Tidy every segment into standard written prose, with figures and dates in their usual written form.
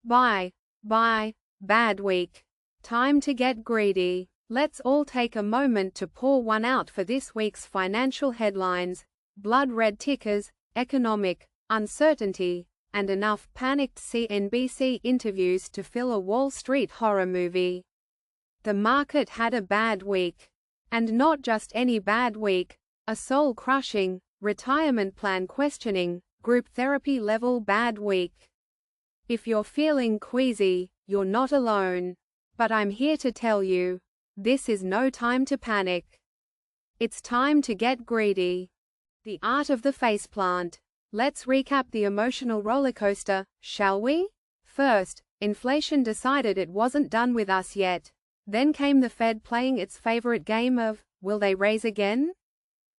Buy. Bad week. Time to get greedy. Let's all take a moment to pour one out for this week's financial headlines, blood red tickers, economic uncertainty, and enough panicked CNBC interviews to fill a Wall Street horror movie. The market had a bad week. And not just any bad week, a soul-crushing, retirement plan questioning, group therapy level bad week. If you're feeling queasy, you're not alone. But I'm here to tell you, this is no time to panic. It's time to get greedy. The art of the faceplant. Let's recap the emotional rollercoaster, shall we? First, inflation decided it wasn't done with us yet. Then came the Fed playing its favorite game of, will they raise again?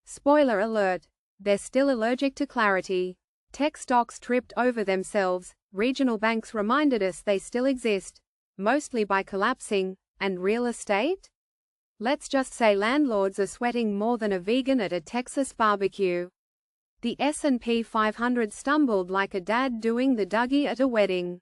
Spoiler alert, they're still allergic to clarity. Tech stocks tripped over themselves, regional banks reminded us they still exist, mostly by collapsing, and real estate? Let's just say landlords are sweating more than a vegan at a Texas barbecue. The S&P 500 stumbled like a dad doing the Dougie at a wedding.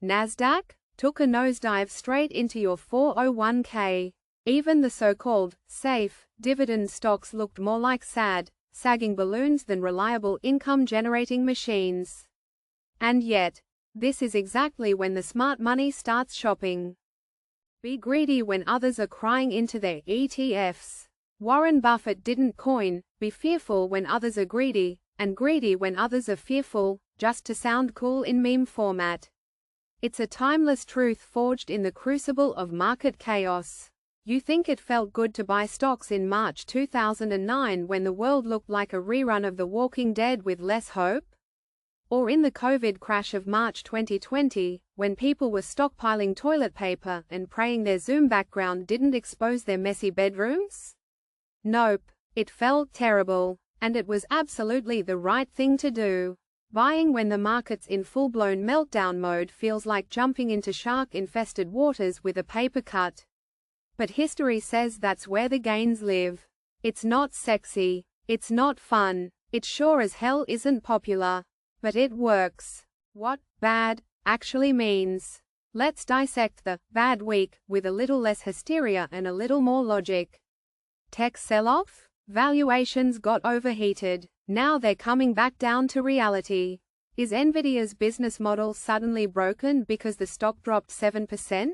Nasdaq took a nosedive straight into your 401k. Even the so-called safe dividend stocks looked more like sad, sagging balloons than reliable income-generating machines. And yet, this is exactly when the smart money starts shopping. Be greedy when others are crying into their ETFs. Warren Buffett didn't coin, be fearful when others are greedy, and greedy when others are fearful, just to sound cool in meme format. It's a timeless truth forged in the crucible of market chaos. You think it felt good to buy stocks in March 2009 when the world looked like a rerun of The Walking Dead with less hope? Or in the COVID crash of March 2020, when people were stockpiling toilet paper and praying their Zoom background didn't expose their messy bedrooms? Nope, it felt terrible, and it was absolutely the right thing to do. Buying when the market's in full-blown meltdown mode feels like jumping into shark-infested waters with a paper cut. But history says that's where the gains live. It's not sexy. It's not fun. It sure as hell isn't popular. But it works. What bad actually means. Let's dissect the bad week with a little less hysteria and a little more logic. Tech sell-off? Valuations got overheated. Now they're coming back down to reality. Is Nvidia's business model suddenly broken because the stock dropped 7%?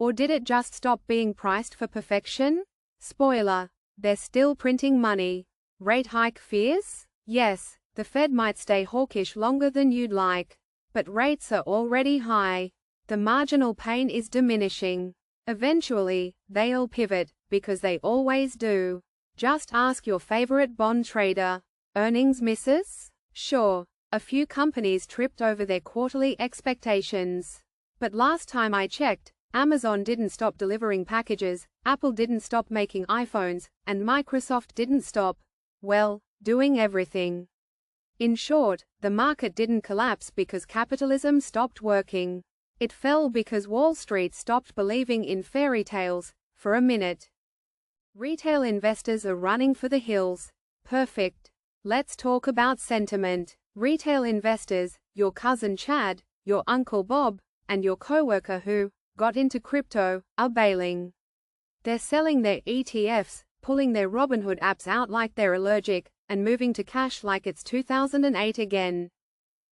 Or did it just stop being priced for perfection? Spoiler, they're still printing money. Rate hike fears? Yes, the Fed might stay hawkish longer than you'd like. But rates are already high. The marginal pain is diminishing. Eventually, they'll pivot, because they always do. Just ask your favorite bond trader. Earnings misses? Sure, a few companies tripped over their quarterly expectations. But last time I checked, Amazon didn't stop delivering packages, Apple didn't stop making iPhones, and Microsoft didn't stop, well, doing everything. In short, the market didn't collapse because capitalism stopped working. It fell because Wall Street stopped believing in fairy tales, for a minute. Retail investors are running for the hills. Perfect. Let's talk about sentiment. Retail investors, your cousin Chad, your Uncle Bob, and your coworker who got into crypto, are bailing. They're selling their ETFs, pulling their Robinhood apps out like they're allergic, and moving to cash like it's 2008 again.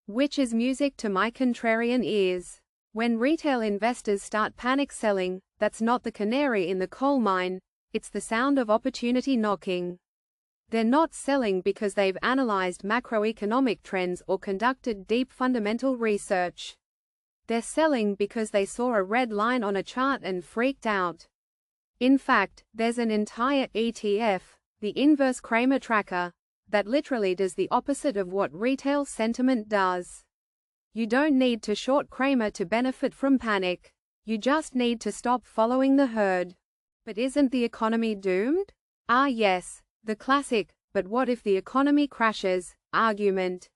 Which is music to my contrarian ears. When retail investors start panic selling, that's not the canary in the coal mine, it's the sound of opportunity knocking. They're not selling because they've analyzed macroeconomic trends or conducted deep fundamental research. They're selling because they saw a red line on a chart and freaked out. In fact, there's an entire ETF, the inverse Kramer tracker, that literally does the opposite of what retail sentiment does. You don't need to short Kramer to benefit from panic. You just need to stop following the herd. But isn't the economy doomed? Ah yes, the classic, but what if the economy crashes, argument.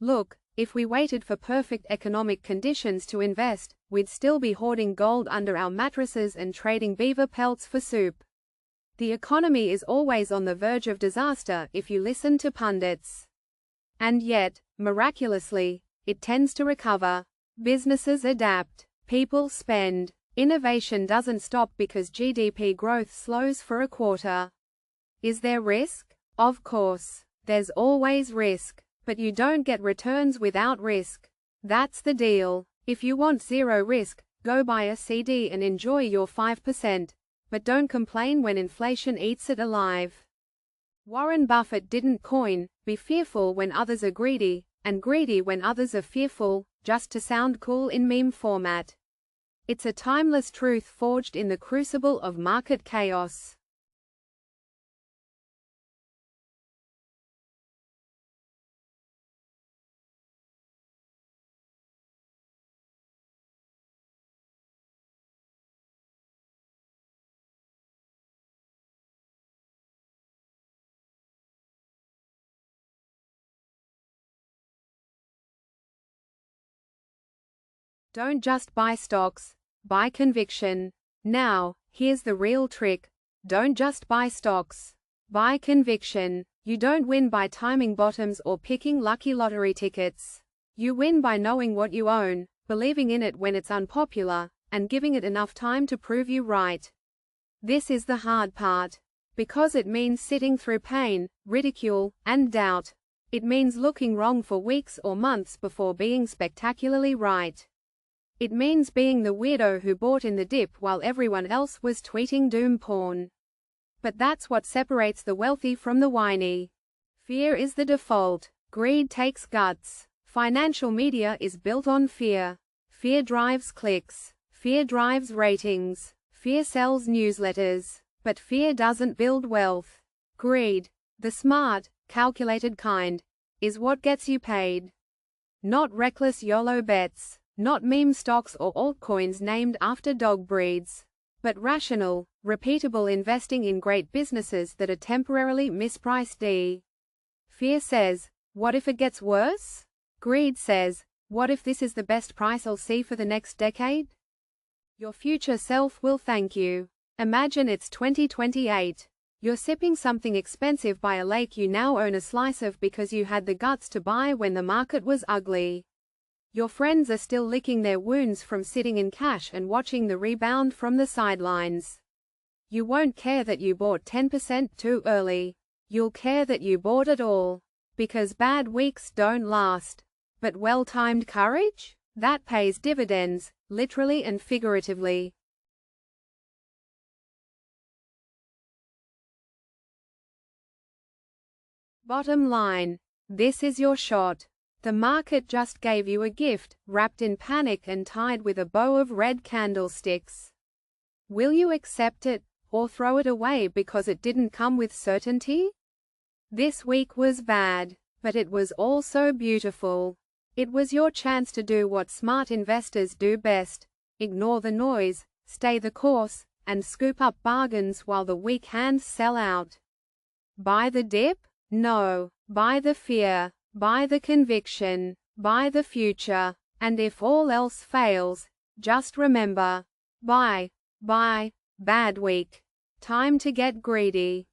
Look, if we waited for perfect economic conditions to invest, we'd still be hoarding gold under our mattresses and trading beaver pelts for soup. The economy is always on the verge of disaster if you listen to pundits. And yet, miraculously, it tends to recover. Businesses adapt. People spend. Innovation doesn't stop because GDP growth slows for a quarter. Is there risk? Of course. There's always risk. But you don't get returns without risk. That's the deal. If you want zero risk, go buy a CD and enjoy your 5%. But don't complain when inflation eats it alive. Warren Buffett didn't coin, "Be fearful when others are greedy, and greedy when others are fearful," just to sound cool in meme format. It's a timeless truth forged in the crucible of market chaos. Don't just buy stocks, buy conviction. Now, here's the real trick. Don't just buy stocks. Buy conviction. You don't win by timing bottoms or picking lucky lottery tickets. You win by knowing what you own, believing in it when it's unpopular, and giving it enough time to prove you right. This is the hard part. Because it means sitting through pain, ridicule, and doubt. It means looking wrong for weeks or months before being spectacularly right. It means being the weirdo who bought in the dip while everyone else was tweeting doom porn. But that's what separates the wealthy from the whiny. Fear is the default. Greed takes guts. Financial media is built on fear. Fear drives clicks. Fear drives ratings. Fear sells newsletters. But fear doesn't build wealth. Greed, the smart, calculated kind, is what gets you paid. Not reckless YOLO bets. Not meme stocks or altcoins named after dog breeds. But rational, repeatable investing in great businesses that are temporarily mispriced. Fear says, what if it gets worse? Greed says, what if this is the best price I'll see for the next decade? Your future self will thank you. Imagine it's 2028. You're sipping something expensive by a lake you now own a slice of because you had the guts to buy when the market was ugly. Your friends are still licking their wounds from sitting in cash and watching the rebound from the sidelines. You won't care that you bought 10% too early. You'll care that you bought it all. Because bad weeks don't last. But well-timed courage? That pays dividends, literally and figuratively. Bottom line. This is your shot. The market just gave you a gift, wrapped in panic and tied with a bow of red candlesticks. Will you accept it, or throw it away because it didn't come with certainty? This week was bad, but it was also beautiful. It was your chance to do what smart investors do best: ignore the noise, stay the course, and scoop up bargains while the weak hands sell out. Buy the dip? No. Buy the fear. Buy the conviction. Buy the future. And if all else fails, just remember: buy, bad week. Time to get greedy.